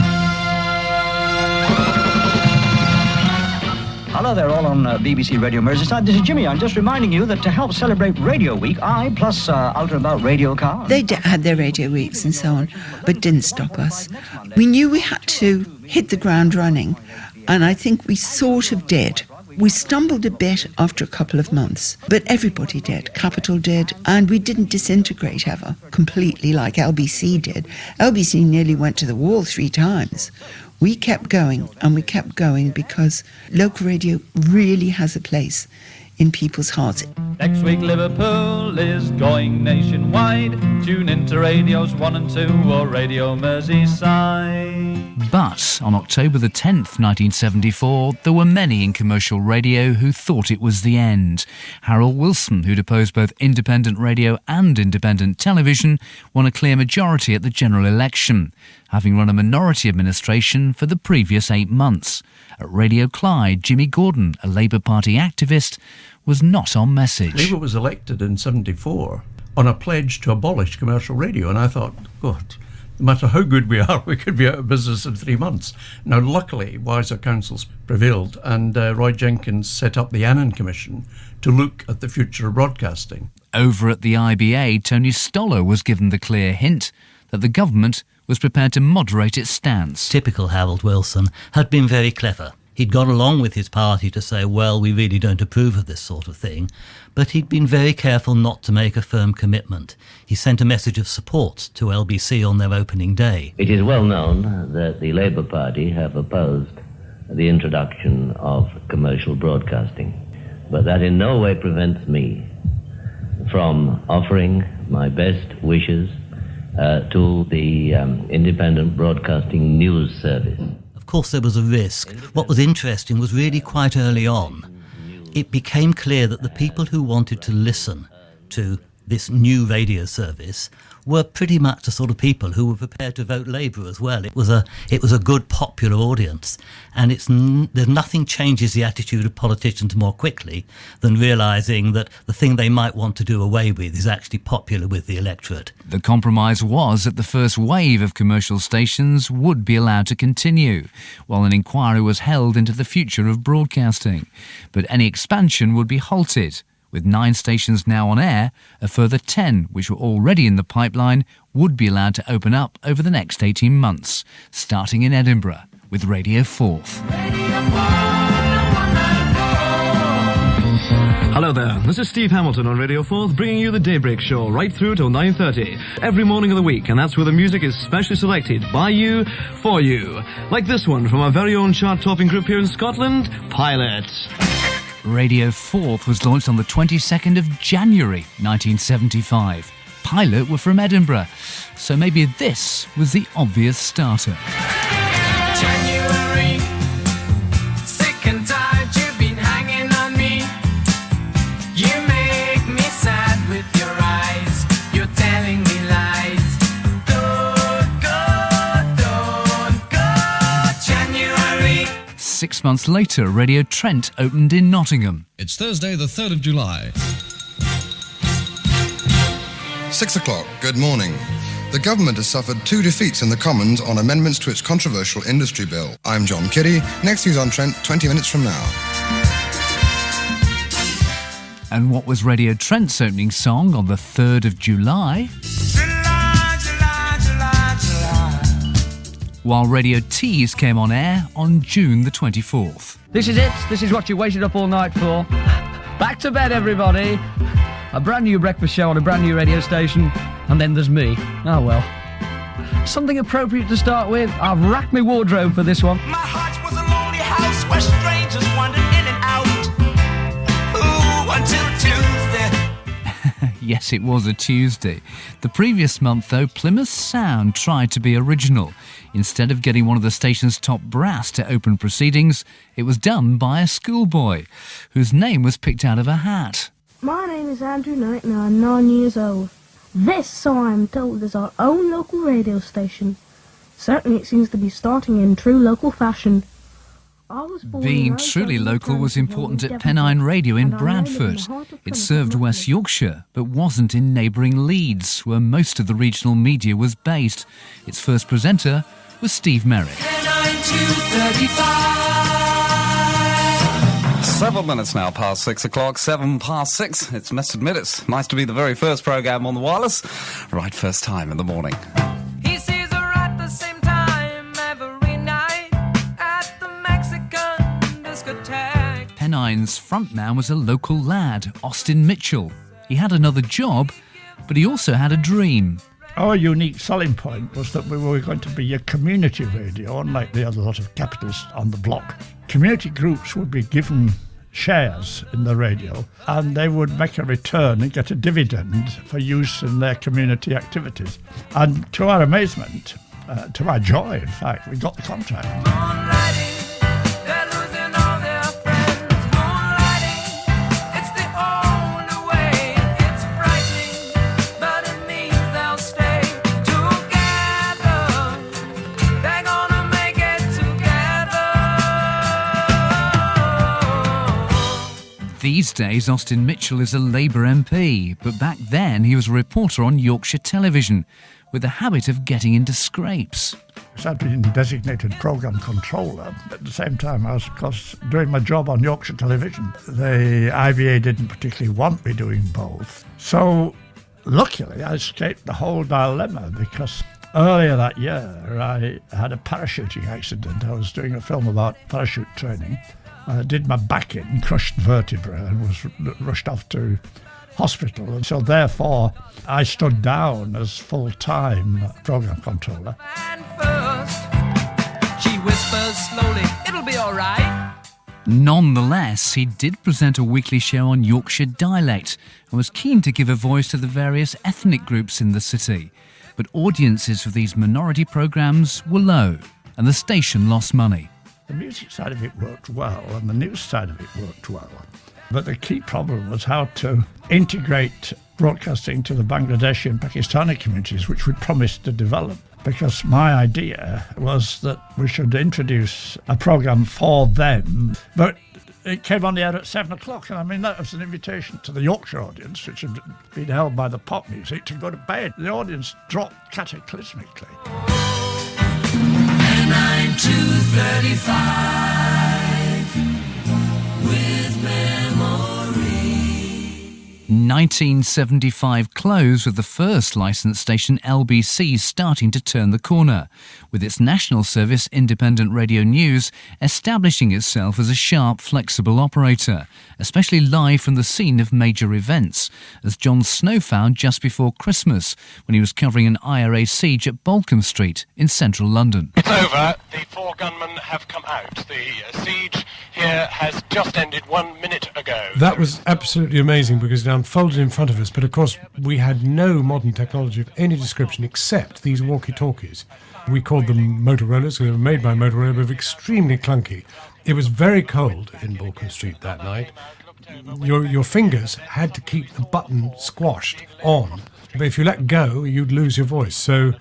Hello there, all on BBC Radio Merseyside. This is Jimmy. I'm just reminding you that to help celebrate Radio Week, I, plus Out and About Radio Car... They had their radio weeks and so on, but didn't stop us. We knew we had to hit the ground running, and I think we sort of did. We stumbled a bit after a couple of months, but everybody did. Capital did, and we didn't disintegrate ever, completely like LBC did. LBC nearly went to the wall 3 times. We kept going, and we kept going because local radio really has a place in people's hearts. Next week Liverpool is going nationwide. Tune into radios 1 and 2 or Radio Merseyside. But on October the 10th, 1974, there were many in commercial radio who thought it was the end. Harold Wilson, who deposed both independent radio and independent television, won a clear majority at the general election, having run a minority administration for the previous 8 months. At Radio Clyde, Jimmy Gordon, a Labour Party activist, was not on message. Labour was elected in 74 on a pledge to abolish commercial radio, and I thought, God, no matter how good we are, we could be out of business in 3 months. Now, luckily, wiser counsels prevailed, and Roy Jenkins set up the Annan Commission to look at the future of broadcasting. Over at the IBA, Tony Stoller was given the clear hint that the government was prepared to moderate its stance. Typical Harold Wilson had been very clever. He'd gone along with his party to say, well, we really don't approve of this sort of thing, but he'd been very careful not to make a firm commitment. He sent a message of support to LBC on their opening day. It is well known that the Labour Party have opposed the introduction of commercial broadcasting, but that in no way prevents me from offering my best wishes to the Independent Broadcasting News Service. Of course, there was a risk. What was interesting was really quite early on, it became clear that the people who wanted to listen to this new radio service were pretty much the sort of people who were prepared to vote Labour as well. It was a good popular audience, and there's nothing changes the attitude of politicians more quickly than realising that the thing they might want to do away with is actually popular with the electorate. The compromise was that the first wave of commercial stations would be allowed to continue, while an inquiry was held into the future of broadcasting. But any expansion would be halted. With 9 stations now on air, a further 10, which were already in the pipeline, would be allowed to open up over the next 18 months, starting in Edinburgh with Radio 4. Radio 4, the one I know. Hello there, this is Steve Hamilton on Radio 4, bringing you the Daybreak Show right through till 9:30 every morning of the week, and that's where the music is specially selected by you, for you. Like this one from our very own chart-topping group here in Scotland, Pilot. Radio 4 was launched on the 22nd of January 1975. Pilot were from Edinburgh, so maybe this was the obvious starter. January, sick and tired, you've been hanging on me. You make me sad with your eyes, you're telling me lies. Don't go, January. 6 months later, Radio Trent opened in Nottingham. It's Thursday, the 3rd of July. 6 o'clock, good morning. The government has suffered 2 defeats in the Commons on amendments to its controversial industry bill. I'm John Kiddy. Next news on Trent, 20 minutes from now. And what was Radio Trent's opening song on the 3rd of July? While Radio T's came on air on June the 24th. This is it. This is what you waited up all night for. Back to bed, everybody. A brand new breakfast show on a brand new radio station, and then there's me. Oh well. Something appropriate to start with. I've racked my wardrobe for this one. My heart was a lonely house where strangers wandered in and out. Ooh, until Tuesday. Yes, it was a Tuesday. The previous month, though, Plymouth Sound tried to be original. Instead of getting one of the station's top brass to open proceedings, it was done by a schoolboy, whose name was picked out of a hat. My name is Andrew Knight and I'm 9 years old. This, so I am told, is our own local radio station. Certainly it seems to be starting in true local fashion. Being truly local was important at Pennine Radio in Bradford. It served West Yorkshire, but wasn't in neighbouring Leeds, where most of the regional media was based. Its first presenter was Steve Merrick. 7 minutes now past 6 o'clock, 7 past 6. It's Must Admit It's nice to be the very first programme on the wireless. Right first time in the morning. He sees her at the same time every night at the Mexican discotheque. Pennine's frontman was a local lad, Austin Mitchell. He had another job, but he also had a dream. Our unique selling point was that we were going to be a community radio, unlike the other lot of capitalists on the block. Community groups would be given shares in the radio, and they would make a return and get a dividend for use in their community activities. And to our amazement, to my joy, in fact, we got the contract. These days, Austin Mitchell is a Labour MP, but back then he was a reporter on Yorkshire television with a habit of getting into scrapes. I'd been designated programme controller. At the same time, I was, of course, doing my job on Yorkshire television. The IVA didn't particularly want me doing both. So, luckily, I escaped the whole dilemma because earlier that year, I had a parachuting accident. I was doing a film about parachute training. I did my back in, crushed vertebra, and was rushed off to hospital. And so therefore, I stood down as full-time programme controller. And first, she whispers slowly, it'll be all right. Nonetheless, he did present a weekly show on Yorkshire dialect and was keen to give a voice to the various ethnic groups in the city. But audiences for these minority programmes were low, and the station lost money. The music side of it worked well, and the news side of it worked well. But the key problem was how to integrate broadcasting to the Bangladeshi and Pakistani communities, which we'd promised to develop. Because my idea was that we should introduce a programme for them, but it came on the air at 7 o'clock, and I mean, that was an invitation to the Yorkshire audience, which had been held by the pop music, to go to bed. The audience dropped cataclysmically. 9-2-35 with memory. 1975 closed with the first licensed station LBC starting to turn the corner, with its national service Independent Radio News establishing itself as a sharp, flexible operator, especially live from the scene of major events, as John Snow found just before Christmas when he was covering an IRA siege at Balcombe Street in central London. It's over. The 4 gunmen have come out. The siege here has just ended 1 minute ago. That was absolutely amazing because it unfolded in front of us, but of course we had no modern technology of any description except these walkie-talkies. We called them Motorola's, they were made by Motorola, but extremely clunky. It was very cold in Balcombe Street that night. Your fingers had to keep the button squashed on, but if you let go, you'd lose your voice. So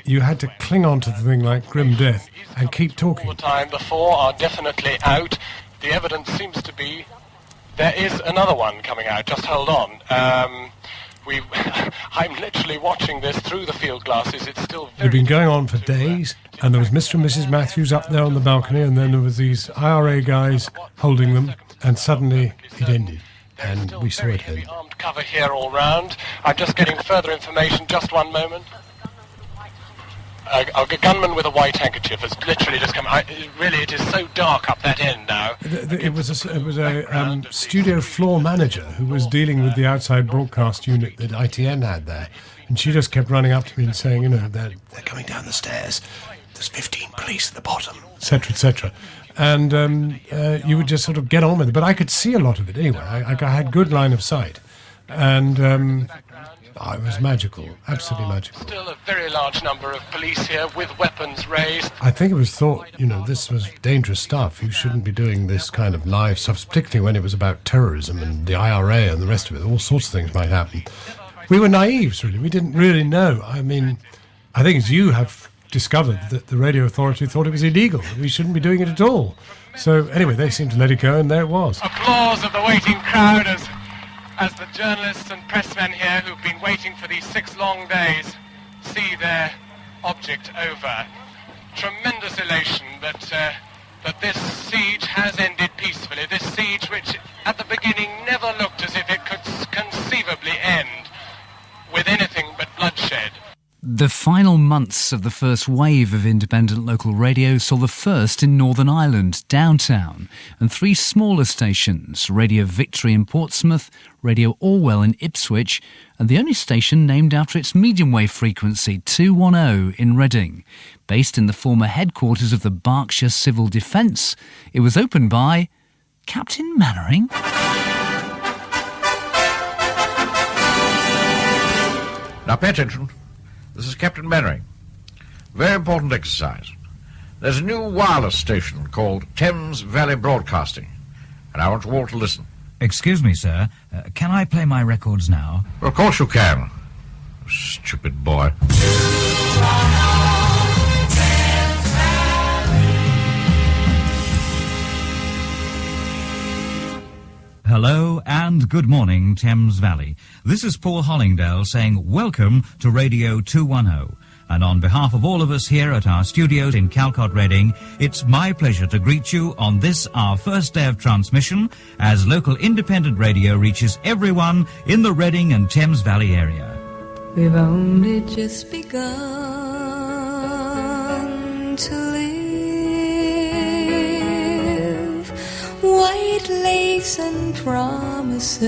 you had to cling on to the thing like grim death and keep talking. The 4 are definitely out. The evidence seems to be there is another one coming out. Just hold on. I'm literally watching this through the field glasses. It's still It had been going on for days, and there was Mr. and Mrs. Matthews up there on the balcony, and then there was these IRA guys holding them, and suddenly it ended, and we saw it end. armed cover here all round. I'm just getting further information. Just one moment. A gunman with a white handkerchief has literally just come. Really, it is so dark up that end now. It was a studio floor manager who was dealing with the outside broadcast unit that ITN had there, and she just kept running up to me and saying, you know, they're coming down the stairs. There's 15 police at the bottom, etc., etc. And you would just sort of get on with it. But I could see a lot of it anyway. I had good line of sight, and. It was magical, absolutely magical. Still a very large number of police here with weapons raised. I think it was thought, you know, this was dangerous stuff. You shouldn't be doing this kind of live stuff, particularly when it was about terrorism and the IRA and the rest of it. All sorts of things might happen. We were naives, really. We didn't really know. I mean, I think as you have discovered that the radio authority thought it was illegal. We shouldn't be doing it at all. So anyway, they seemed to let it go, and there it was. Applause of the waiting crowd as the journalists and pressmen here who've been waiting for these 6 long days see their object over. Tremendous elation that this siege has ended peacefully. This siege which at the beginning never looked as if it could conceivably end with anything but bloodshed. The final months of the first wave of independent local radio saw the first in Northern Ireland, Downtown, and 3 smaller stations, Radio Victory in Portsmouth, Radio Orwell in Ipswich, and the only station named after its medium wave frequency, 210 in Reading. Based in the former headquarters of the Berkshire Civil Defence, it was opened by Captain Mannering. Now pay attention. This is Captain Mannering. Very important exercise. There's a new wireless station called Thames Valley Broadcasting, and I want you all to listen. Excuse me, sir. Can I play my records now? Well, of course you can. Stupid boy. Hello and good morning, Thames Valley. This is Paul Hollingdale saying welcome to Radio 210. And on behalf of all of us here at our studios in Calcott, Reading, it's my pleasure to greet you on this, our first day of transmission, as local independent radio reaches everyone in the Reading and Thames Valley area. We've only just begun to live. White lace and promises,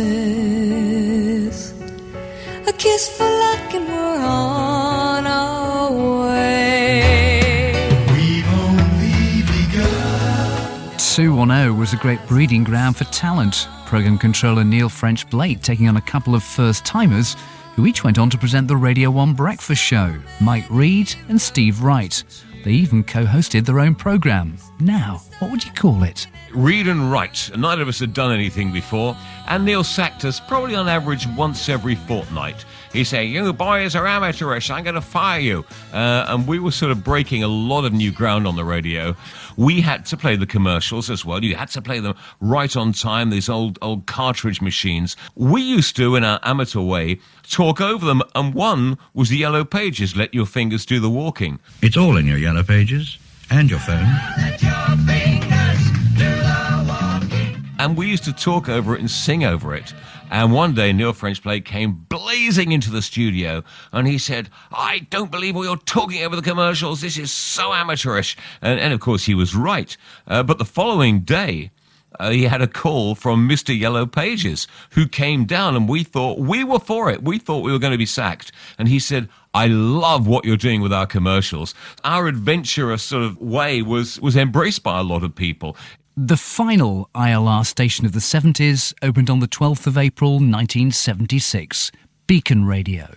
a kiss for luck and we're on our way. We've only begun. 210 was a great breeding ground for talent. Programme controller Neil French-Blake taking on a couple of first-timers who each went on to present the Radio 1 breakfast show, Mike Reed and Steve Wright. They even co-hosted their own programme. Now, what would you call it? Read and write. Neither of us had done anything before, and Neil sacked us probably on average once every fortnight. He'd say, "You boys are amateurish, I'm going to fire you." And we were sort of breaking a lot of new ground on the radio. We had to play the commercials as well. You had to play them right on time, these old cartridge machines. We used to, in our amateur way, talk over them, and one was the Yellow Pages, let your fingers do the walking. It's all in your Yellow Pages and your phone. Let your fingers do the walking. And we used to talk over it and sing over it. And one day Neil Frenchblade came blazing into the studio and he said, "I don't believe what you're talking over the commercials. This is so amateurish." And of course he was right. But the following day, he had a call from Mr. Yellow Pages, who came down, and we thought we were for it. We thought we were going to be sacked. And he said, "I love what you're doing with our commercials." Our adventurous sort of way was embraced by a lot of people. The final ILR station of the 70s opened on the 12th of April 1976, Beacon Radio.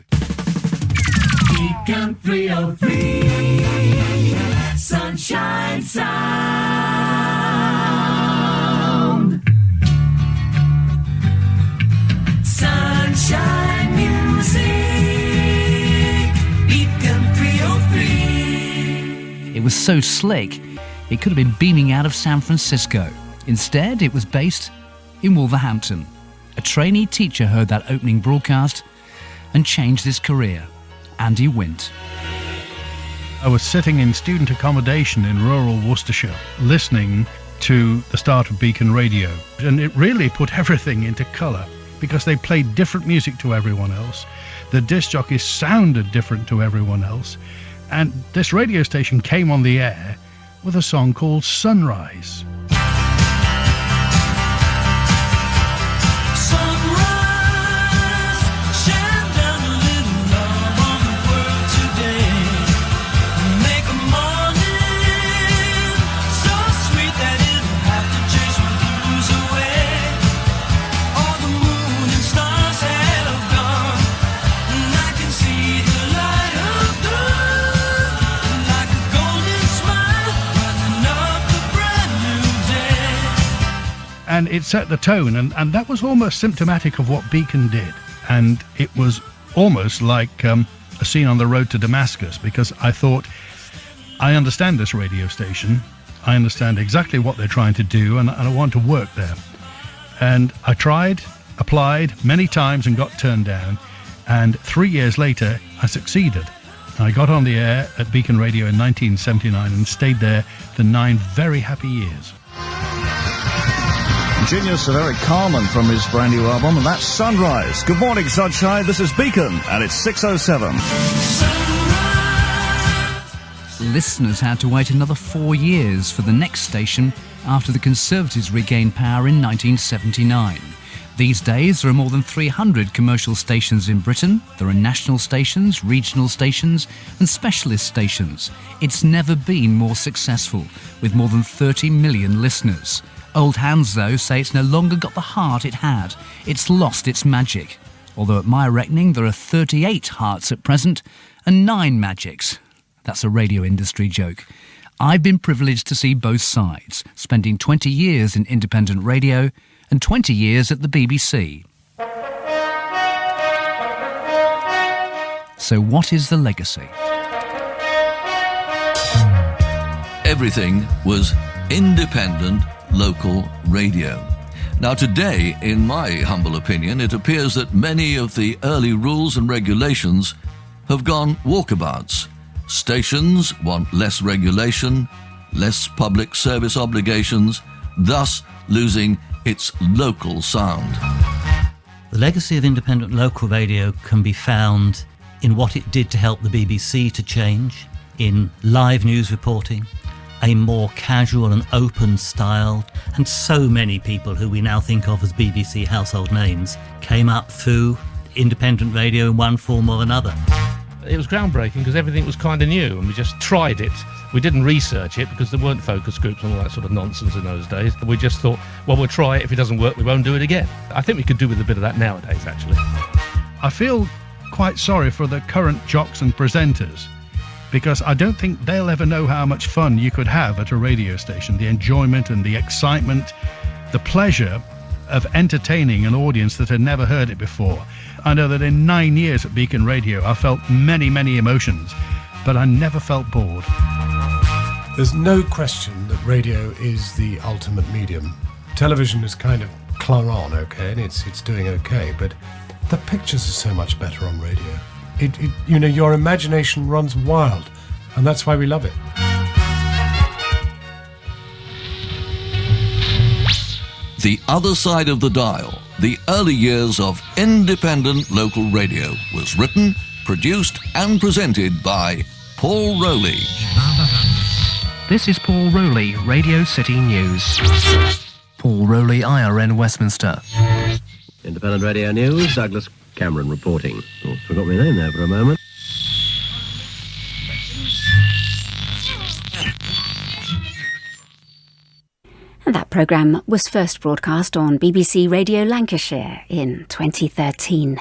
Beacon 303, Sunshine Sound. Sunshine music, Beacon 303. It was so slick, it could have been beaming out of San Francisco. Instead, it was based in Wolverhampton. A trainee teacher heard that opening broadcast and changed his career. Andy Wint. I was sitting in student accommodation in rural Worcestershire, listening to the start of Beacon Radio, and it really put everything into colour because they played different music to everyone else. The disc jockeys sounded different to everyone else, and this radio station came on the air with a song called Sunrise. And it set the tone, and that was almost symptomatic of what Beacon did. And it was almost like a scene on the road to Damascus, because I thought, I understand this radio station, I understand exactly what they're trying to do, and I want to work there. And I applied many times and got turned down, and 3 years later I succeeded. I got on the air at Beacon Radio in 1979 and stayed there for 9 very happy years. Genius of Eric Carmen from his brand new album, and that's Sunrise. Good morning, Sunshine. This is Beacon, and it's 6:07. Listeners had to wait another 4 years for the next station after the Conservatives regained power in 1979. These days, there are more than 300 commercial stations in Britain. There are national stations, regional stations, and specialist stations. It's never been more successful, with more than 30 million listeners. Old hands, though, say it's no longer got the heart it had. It's lost its magic. Although at my reckoning, there are 38 hearts at present and 9 magics. That's a radio industry joke. I've been privileged to see both sides, spending 20 years in independent radio and 20 years at the BBC. So what is the legacy? Everything was independent local radio. Now today, in my humble opinion, it appears that many of the early rules and regulations have gone walkabouts. Stations want less regulation, less public service obligations, thus losing its local sound. The legacy of independent local radio can be found in what it did to help the BBC to change, in live news reporting, a more casual and open style, and so many people who we now think of as BBC household names came up through independent radio in one form or another. It was groundbreaking because everything was kind of new and we just tried it. We didn't research it because there weren't focus groups and all that sort of nonsense in those days. We just thought, well, we'll try it. If it doesn't work, we won't do it again. I think we could do with a bit of that nowadays, actually. I feel quite sorry for the current jocks and presenters, because I don't think they'll ever know how much fun you could have at a radio station, the enjoyment and the excitement, the pleasure of entertaining an audience that had never heard it before. I know that in 9 years at Beacon Radio, I felt many, many emotions, but I never felt bored. There's no question that radio is the ultimate medium. Television has kind of clung on, okay, and it's doing okay, but the pictures are so much better on radio. Your imagination runs wild, and that's why we love it. The other side of the dial, The Early Years of Independent Local Radio was written, produced and presented by Paul Rowley. This is Paul Rowley, Radio City News. Paul Rowley, IRN, Westminster. Independent Radio News, Douglas Cameron reporting. Oh, forgot my name there for a moment. That programme was first broadcast on BBC Radio Lancashire in 2013.